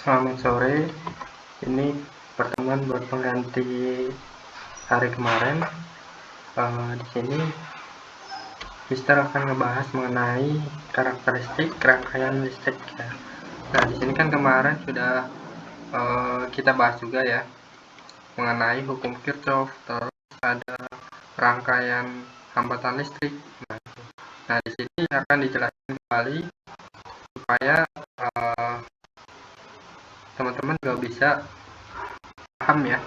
Selamat sore. Ini pertemuan buat pengganti hari kemarin. Di sini Mister akan ngebahas mengenai karakteristik rangkaian listrik ya. Nah, di sini kan kemarin sudah kita bahas juga ya mengenai hukum Kirchhoff, terus ada rangkaian hambatan listrik. Nah, di sini akan dijelaskan kembali supaya teman-teman juga bisa paham ya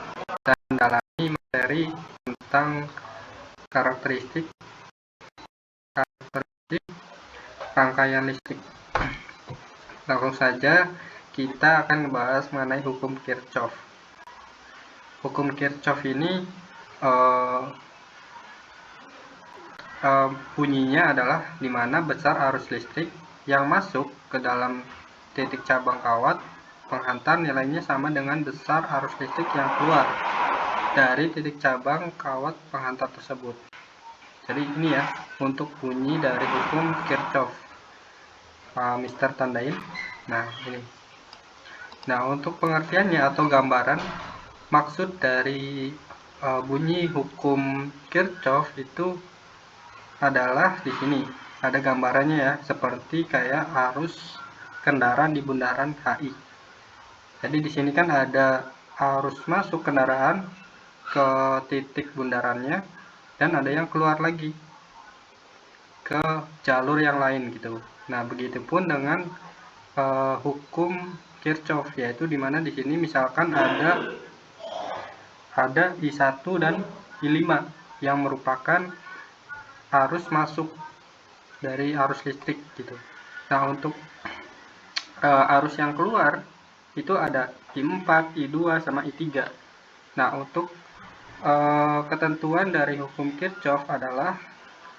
dan mendalami materi tentang karakteristik rangkaian listrik. Langsung saja kita akan membahas mengenai hukum Kirchhoff. Hukum Kirchhoff ini bunyinya adalah di mana besar arus listrik yang masuk ke dalam titik cabang kawat penghantar nilainya sama dengan besar arus listrik yang keluar dari titik cabang kawat penghantar tersebut. Jadi ini ya untuk bunyi dari hukum Kirchhoff. Mister tandain. Nah, ini. Nah, untuk pengertiannya atau gambaran maksud dari bunyi hukum Kirchhoff itu adalah di sini. Ada gambarannya ya, seperti kayak arus kendaraan di bundaran HI. Jadi di sini kan ada arus masuk kendaraan ke titik bundarannya dan ada yang keluar lagi ke jalur yang lain gitu. Nah, begitupun dengan hukum Kirchhoff, yaitu dimana di sini misalkan ada I1 dan I5 yang merupakan arus masuk dari arus listrik gitu. Nah, untuk arus yang keluar itu ada I4, I2 sama I3. Nah, untuk ketentuan dari hukum Kirchhoff adalah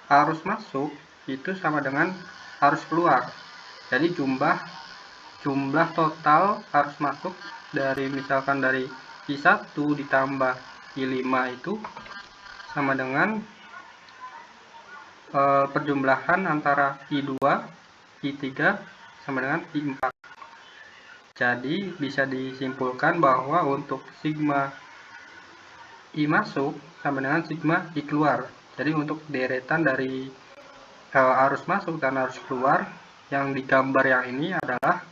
arus masuk itu sama dengan arus keluar. Jadi jumlah total arus masuk dari misalkan dari I1 ditambah I5 itu sama dengan perjumlahan antara I2, I3 sama dengan I4. Jadi bisa disimpulkan bahwa untuk sigma I masuk sama dengan sigma I keluar. Jadi untuk deretan dari arus masuk dan arus keluar yang digambar yang ini adalah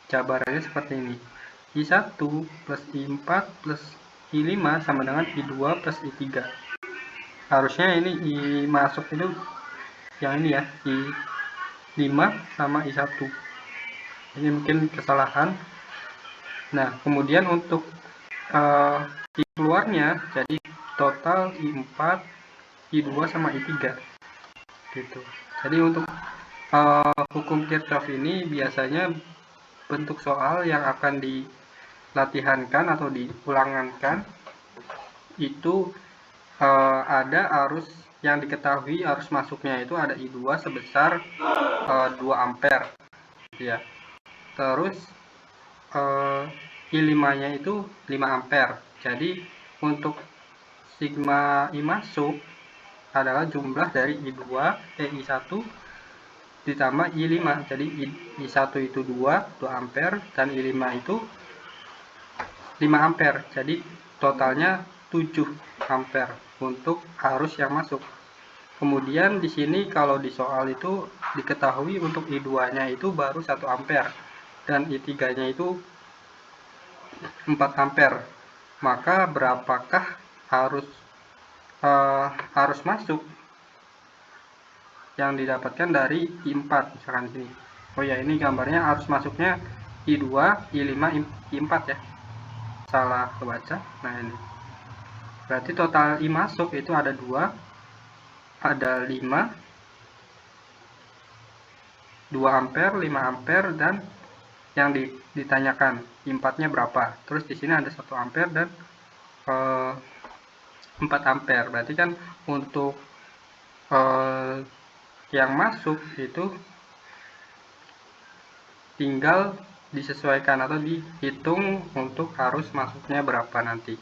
jabarannya seperti ini. I1 plus I4 plus I5 sama dengan I2 plus I3. Harusnya ini I masuk itu yang ini ya, I5 sama I1. Ini mungkin kesalahan. Nah, kemudian untuk I keluarnya jadi total I4, I2 sama I3 gitu. Jadi untuk hukum Kirchhoff ini biasanya bentuk soal yang akan dilatihankan atau diulangankan itu ada arus yang diketahui arus masuknya itu ada I2 sebesar 2 ampere ya. Terus I5-nya itu 5 ampere. Jadi untuk sigma I masuk adalah jumlah dari I1 ditambah I5. Jadi I1 itu 2 ampere dan I5 itu 5 ampere. Jadi totalnya 7 ampere untuk arus yang masuk. Kemudian di sini kalau di soal itu diketahui untuk I2-nya itu baru 1 ampere dan I3-nya itu 4 ampere. Maka berapakah arus masuk yang didapatkan dari I4 misalkan di sini. Oh ya, ini gambarnya arus masuknya I2, I5, I4 ya. Salah kebaca. Nah, ini. Berarti total I masuk itu ada 2, ada 5, 2 ampere, 5 ampere dan yang ditanyakan I4-nya berapa. Terus di sini ada 1 ampere dan 4 ampere. Berarti kan untuk yang masuk itu tinggal disesuaikan atau dihitung untuk arus masuknya berapa nanti.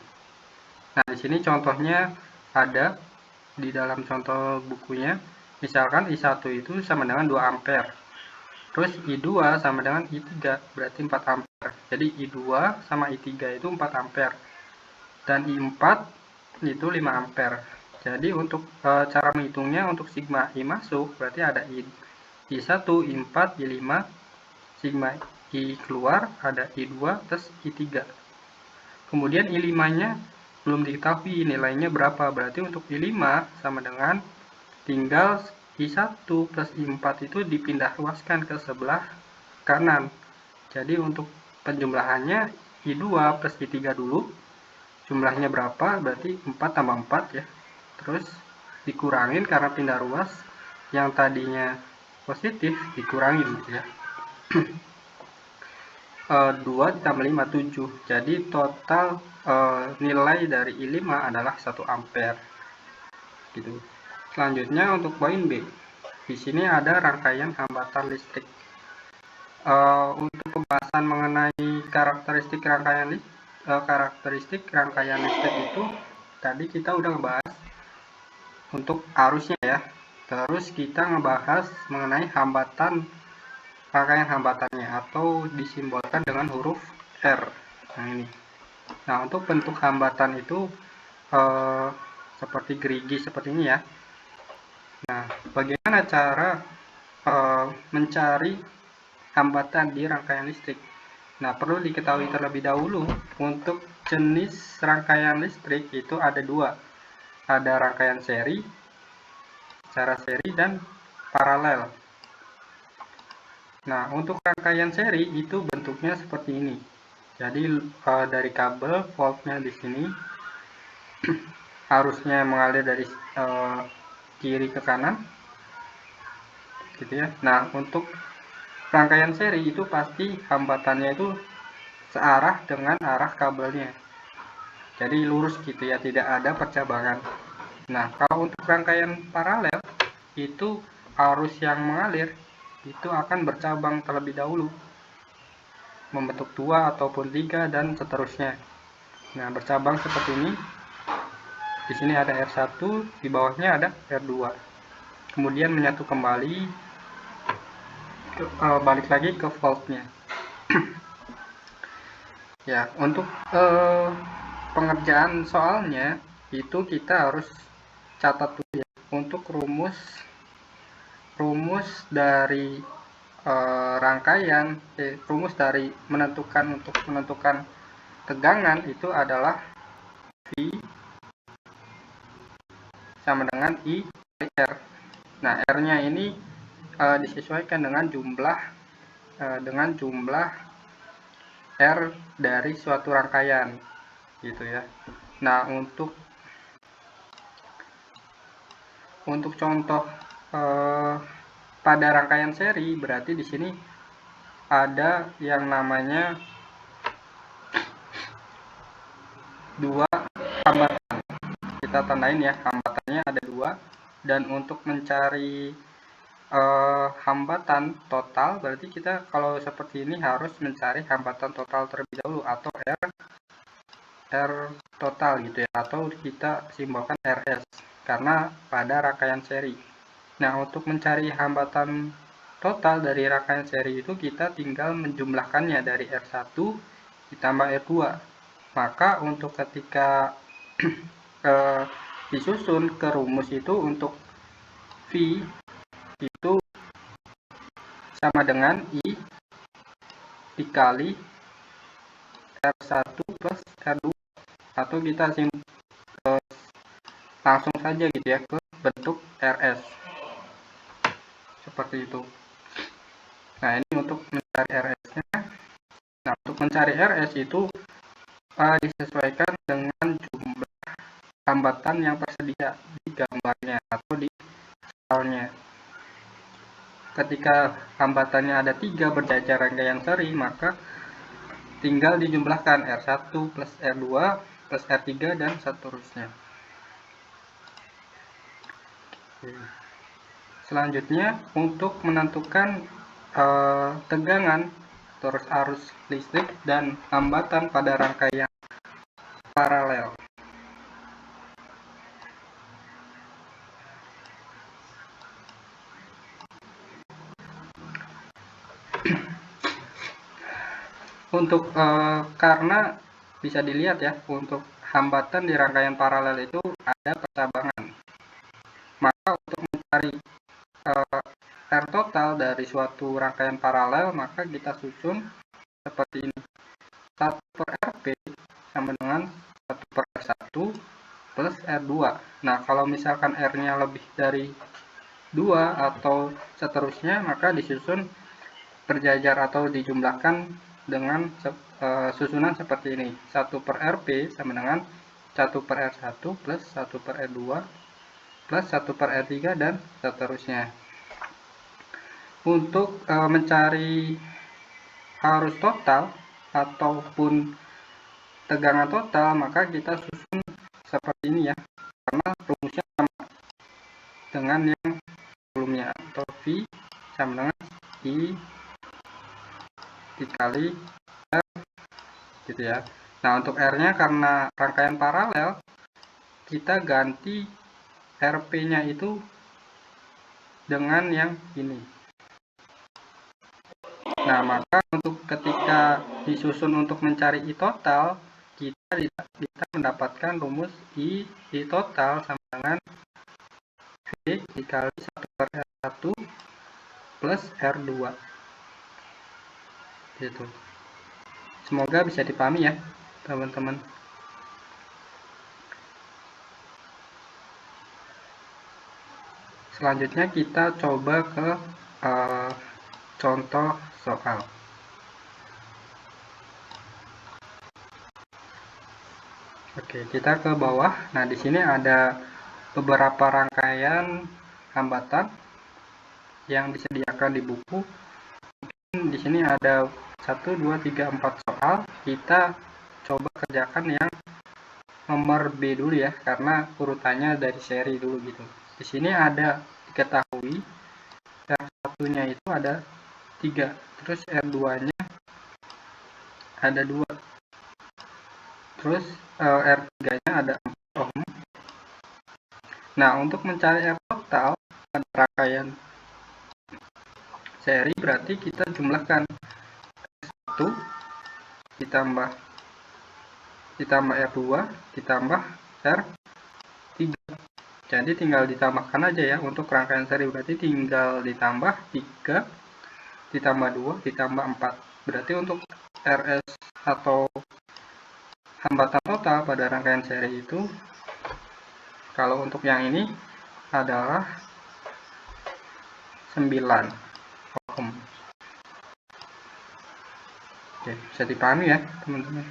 Nah, di sini contohnya ada di dalam contoh bukunya. Misalkan I1 itu sama dengan 2 ampere. Terus I2 sama dengan I3, berarti 4 ampere. Jadi I2 sama I3 itu 4 ampere. Dan I4 itu 5 ampere. Jadi untuk cara menghitungnya untuk sigma I masuk berarti ada I1, I4, I5, sigma I keluar ada I2 plus I3. Kemudian I5-nya belum diketahui nilainya berapa. Berarti untuk I5 sama dengan tinggal I1 plus I4 itu dipindah luaskan ke sebelah kanan. Jadi untuk penjumlahannya I2 plus I3 dulu. Jumlahnya berapa? Berarti 4 tambah 4 ya. Terus dikurangin karena pindah ruas. Yang tadinya positif dikurangin gitu ya. 2 ditambah 5, 7. Jadi total nilai dari I5 adalah 1 ampere. Gitu. Selanjutnya untuk poin B. Di sini ada rangkaian hambatan listrik. Untuk pembahasan mengenai karakteristik rangkaian listrik itu tadi kita udah ngebahas untuk arusnya ya. Terus kita ngebahas mengenai rangkaian hambatannya atau disimbolkan dengan huruf R. Nah ini. Nah untuk bentuk hambatan itu seperti gerigi seperti ini ya. Nah bagaimana cara mencari hambatan di rangkaian listrik? Nah perlu diketahui terlebih dahulu untuk jenis rangkaian listrik itu ada dua. Ada rangkaian seri, cara seri dan paralel. Nah, untuk rangkaian seri itu bentuknya seperti ini. Jadi dari kabel voltnya di sini arusnya mengalir dari kiri ke kanan, gitu ya. Nah, untuk rangkaian seri itu pasti hambatannya itu searah dengan arah kabelnya. Jadi lurus gitu ya, tidak ada percabangan. Nah, kalau untuk rangkaian paralel itu arus yang mengalir itu akan bercabang terlebih dahulu, membentuk 2 ataupun 3 dan seterusnya. Nah, bercabang seperti ini. Di sini ada R1, di bawahnya ada R2. Kemudian menyatu kembali, balik lagi ke voltnya. Ya, untuk pengerjaan soalnya itu kita harus catat dulu ya. Untuk rumus dari rumus dari menentukan tegangan itu adalah V sama dengan I R. Nah, R-nya ini disesuaikan dengan jumlah R dari suatu rangkaian gitu ya. Nah, untuk contoh pada rangkaian seri berarti di sini ada yang namanya dua hambatan. Kita tandain ya, hambatannya ada 2 dan untuk mencari hambatan total berarti kita kalau seperti ini harus mencari hambatan total terlebih dahulu atau R total gitu ya, atau kita simbolkan RS karena pada rangkaian seri. Nah, untuk mencari hambatan total dari rangkaian seri itu kita tinggal menjumlahkannya dari R1 ditambah R2. Maka untuk ketika disusun ke rumus itu untuk V itu sama dengan I dikali R1 plus R2, atau kita langsung saja gitu ya ke bentuk RS seperti itu. Nah, ini untuk mencari RS-nya. Nah, untuk mencari RS itu disesuaikan dengan jumlah hambatan yang tersedia di gambarnya atau di soalnya. Ketika hambatannya ada 3 berjajar rangkaian seri, maka tinggal dijumlahkan R1 plus R2 plus R3 dan seterusnya. Selanjutnya untuk menentukan tegangan terus arus listrik dan hambatan pada rangkaian paralel. Untuk karena bisa dilihat ya, untuk hambatan di rangkaian paralel itu ada percabangan. Maka untuk mencari R total dari suatu rangkaian paralel, maka kita susun seperti ini. 1 per RP sama dengan 1 per R1 plus R2. Nah, kalau misalkan R-nya lebih dari 2 atau seterusnya, maka disusun berjajar atau dijumlahkan dengan susunan seperti ini. 1 per RP sama dengan 1 per R1 plus 1 per R2 plus 1 per R3 dan seterusnya. Untuk mencari arus total ataupun tegangan total, maka kita susun seperti ini ya, karena rumusnya sama dengan yang sebelumnya, atau V sama dengan I dikali R gitu ya. Nah, untuk R-nya karena rangkaian paralel, kita ganti RP-nya itu dengan yang ini. Nah, maka untuk ketika disusun untuk mencari I total, kita mendapatkan rumus I total sama dengan V dikali 1 per R1 plus R2 gitu. Semoga bisa dipahami ya teman-teman. Selanjutnya kita coba ke contoh soal. Oke, kita ke bawah. Nah, di sini ada beberapa rangkaian hambatan yang disediakan di buku. Mungkin di sini ada 1, 2, 3, 4 soal. Kita coba kerjakan yang nomor B dulu ya, karena urutannya dari seri dulu gitu. Di sini ada diketahui R1-nya itu ada 3, terus R2-nya ada 2, terus R3-nya ada 4 ohm. Nah, untuk mencari R total pada rangkaian seri berarti kita jumlahkan R1 ditambah R2 ditambah R3. Jadi tinggal ditambahkan aja ya, untuk rangkaian seri berarti tinggal ditambah 3 ditambah 2 ditambah 4. Berarti untuk RS atau hambatan total pada rangkaian seri itu, kalau untuk yang ini adalah 9 ohm. Oke, bisa dipahami ya teman-teman.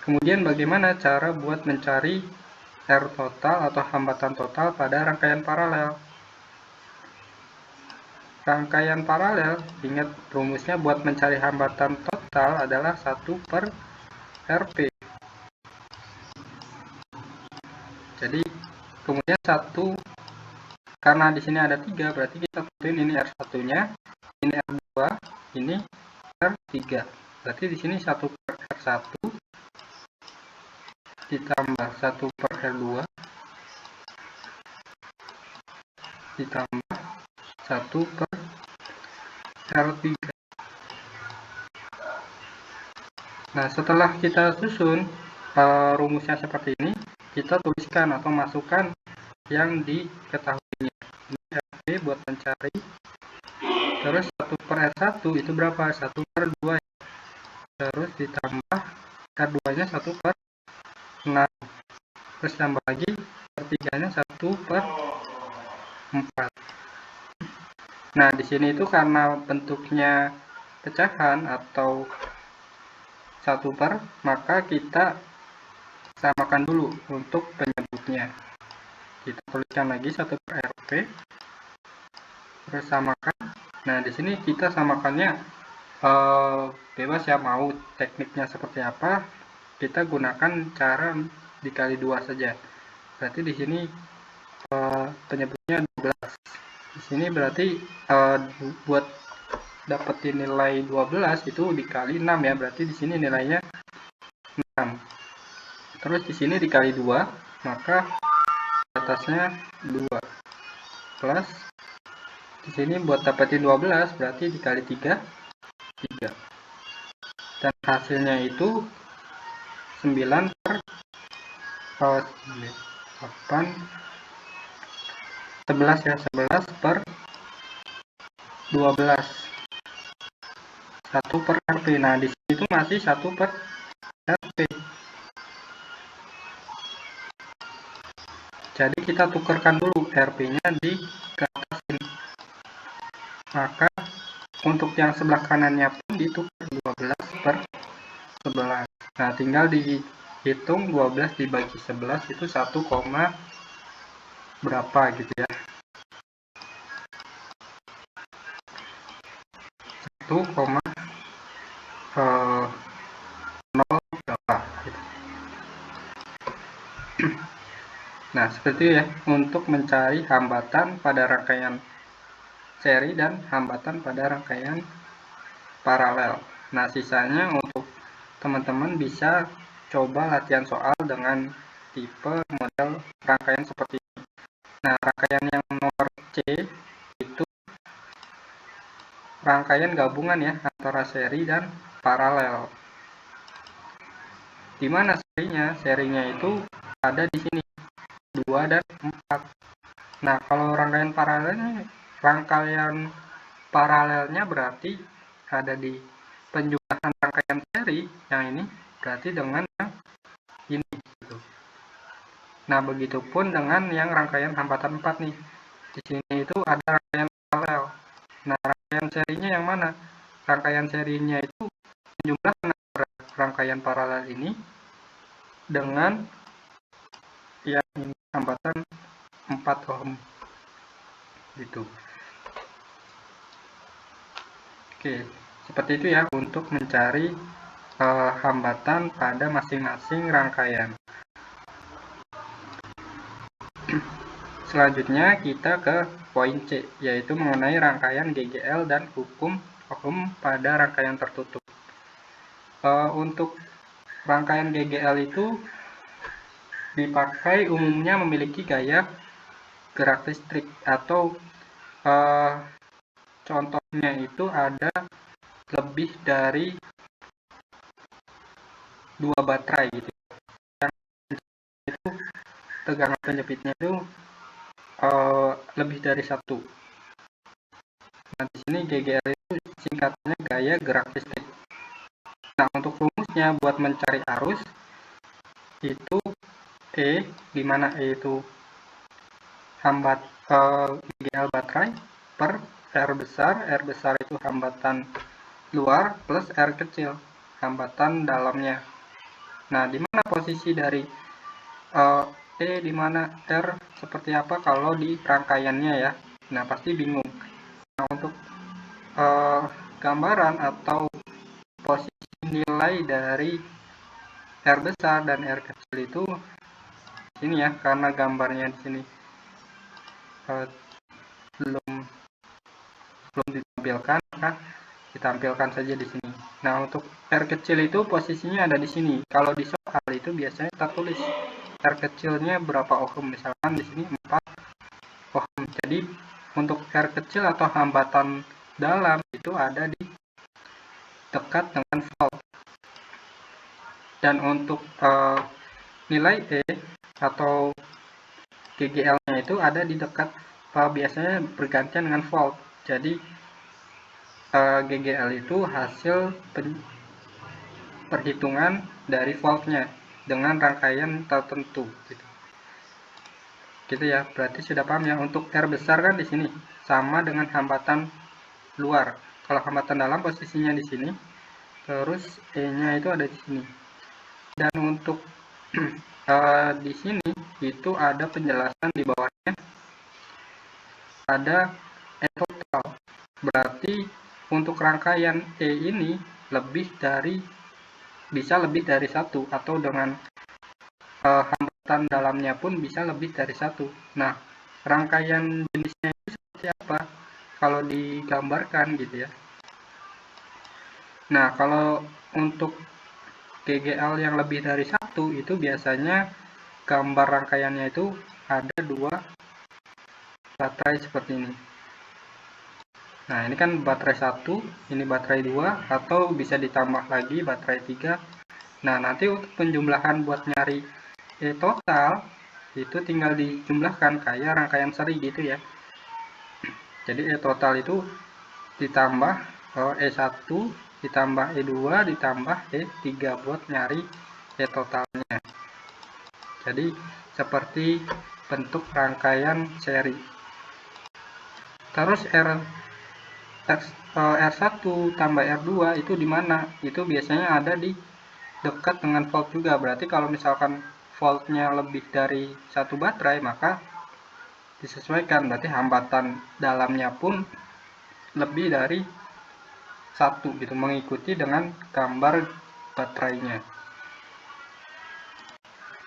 Kemudian bagaimana cara buat mencari R total atau hambatan total pada rangkaian paralel? Rangkaian paralel, ingat rumusnya buat mencari hambatan total adalah 1 per RP. Jadi kemudian 1, karena di sini ada 3, berarti kita tentuin ini R1-nya, ini R2, ini R3. Berarti di sini 1 per R1 ditambah 1 per R2 ditambah 1 per R3. Nah, setelah kita susun rumusnya seperti ini, kita tuliskan atau masukkan yang diketahuinya. Ini RP buat mencari. Terus 1 per R1 itu berapa? 1 per 2. Terus ditambah R2-nya 1 per 6. Terus tambah lagi R3-nya 1 per 4. Nah, di sini itu karena bentuknya pecahan atau 1 per, maka kita samakan dulu untuk penyebutnya. Kita tuliskan lagi 1 per RP, terus samakan. Nah, di sini kita samakannya bebas ya, mau tekniknya seperti apa. Kita gunakan cara dikali 2 saja. Berarti di sini penyebutnya 12. Di sini berarti buat dapetin nilai 12 itu dikali 6 ya. Berarti di sini nilainya 6. Terus di sini dikali 2, maka atasnya 2 plus di sini buat dapetin 12 berarti dikali 3 3. dan hasilnya itu 9 per 8 11 ya, 11 per 12, 1 per RP. Nah di sini itu masih 1 per RP. Jadi kita tukarkan dulu RP-nya di ke atas ini. Maka untuk yang sebelah kanannya pun ditukar 12 per 11. Nah tinggal dihitung 12 dibagi 11 itu 1, berapa gitu ya. 1,0 berapa gitu. Nah seperti itu ya untuk mencari hambatan pada rangkaian seri dan hambatan pada rangkaian paralel. Nah sisanya untuk teman-teman bisa coba latihan soal dengan tipe model rangkaian seperti ini. Nah rangkaian yang nomor C itu rangkaian gabungan ya antara seri dan paralel. Di mana serinya? Serinya itu ada di sini 2 dan 4. Nah kalau rangkaian paralelnya berarti ada di penjumlahan rangkaian seri yang ini berarti dengan yang ini gitu. Nah begitupun dengan yang rangkaian hambatan 4 nih. Di sini itu ada rangkaian paralel. Nah rangkaian serinya yang mana? Rangkaian serinya itu penjumlahan rangkaian paralel ini dengan yang ini hambatan 4 ohm gitu. Oke, seperti itu ya untuk mencari hambatan pada masing-masing rangkaian. Selanjutnya kita ke poin C, yaitu mengenai rangkaian GGL dan hukum Ohm pada rangkaian tertutup. Untuk rangkaian GGL itu dipakai umumnya memiliki gaya gerak listrik atau contohnya itu ada lebih dari 2 baterai gitu. Yang itu tegangan penjepitnya itu lebih dari 1. Nah di sini GGL itu singkatnya gaya gerak listrik. Nah untuk rumusnya buat mencari arus itu E, di mana E itu GGL baterai per R besar itu hambatan luar plus R kecil hambatan dalamnya. Nah di mana posisi dari E, di mana R seperti apa kalau di rangkaiannya ya. Nah pasti bingung. Nah untuk gambaran atau posisi nilai dari R besar dan R kecil itu ini ya, karena gambarnya di sini belum ditampilkan, maka ditampilkan saja di sini. Nah untuk R kecil itu posisinya ada di sini. Kalau di soal itu biasanya kita tulis R kecilnya berapa ohm, misalkan di sini 4 ohm. Jadi untuk R kecil atau hambatan dalam itu ada di dekat dengan volt. Dan untuk nilai E atau GGL-nya itu ada di dekat, biasanya bergantian dengan volt. Jadi GGL itu hasil perhitungan dari voltnya dengan rangkaian tertentu gitu ya. Berarti sudah paham ya. Untuk R besar kan di sini sama dengan hambatan luar. Kalau hambatan dalam posisinya di sini, terus E-nya itu ada di sini. Dan untuk di sini itu ada penjelasan di bawahnya, ada E total. Berarti untuk rangkaian E ini bisa lebih dari 1, atau dengan hambatan dalamnya pun bisa lebih dari 1. Nah rangkaian jenisnya itu seperti apa kalau digambarkan gitu ya. Nah kalau untuk GGL yang lebih dari 1 itu biasanya gambar rangkaiannya itu ada 2 baterai seperti ini. Nah, ini kan baterai 1, ini baterai 2, atau bisa ditambah lagi baterai 3. Nah, nanti untuk penjumlahan buat nyari total, itu tinggal dijumlahkan kayak rangkaian seri gitu ya. Jadi total itu ditambah E1, ditambah E2, ditambah E3 buat nyari totalnya. Jadi, seperti bentuk rangkaian seri. Terus R1 tambah R2 itu di mana? Itu biasanya ada di dekat dengan volt juga. Berarti kalau misalkan voltnya lebih dari 1 baterai, maka disesuaikan. Berarti hambatan dalamnya pun lebih dari 1 gitu, mengikuti dengan gambar baterainya.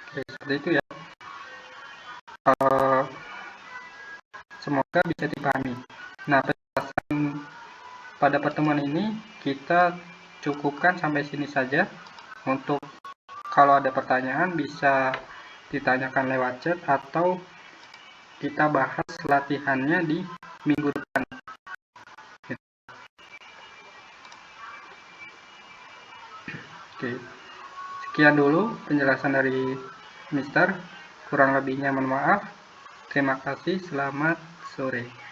Oke, seperti itu ya. Semoga bisa dipahami. Nah, penjelasan pada pertemuan ini kita cukupkan sampai sini saja. Untuk kalau ada pertanyaan bisa ditanyakan lewat chat atau kita bahas latihannya di minggu depan. Oke, sekian dulu penjelasan dari Mister. Kurang lebihnya mohon maaf. Terima kasih, selamat sore.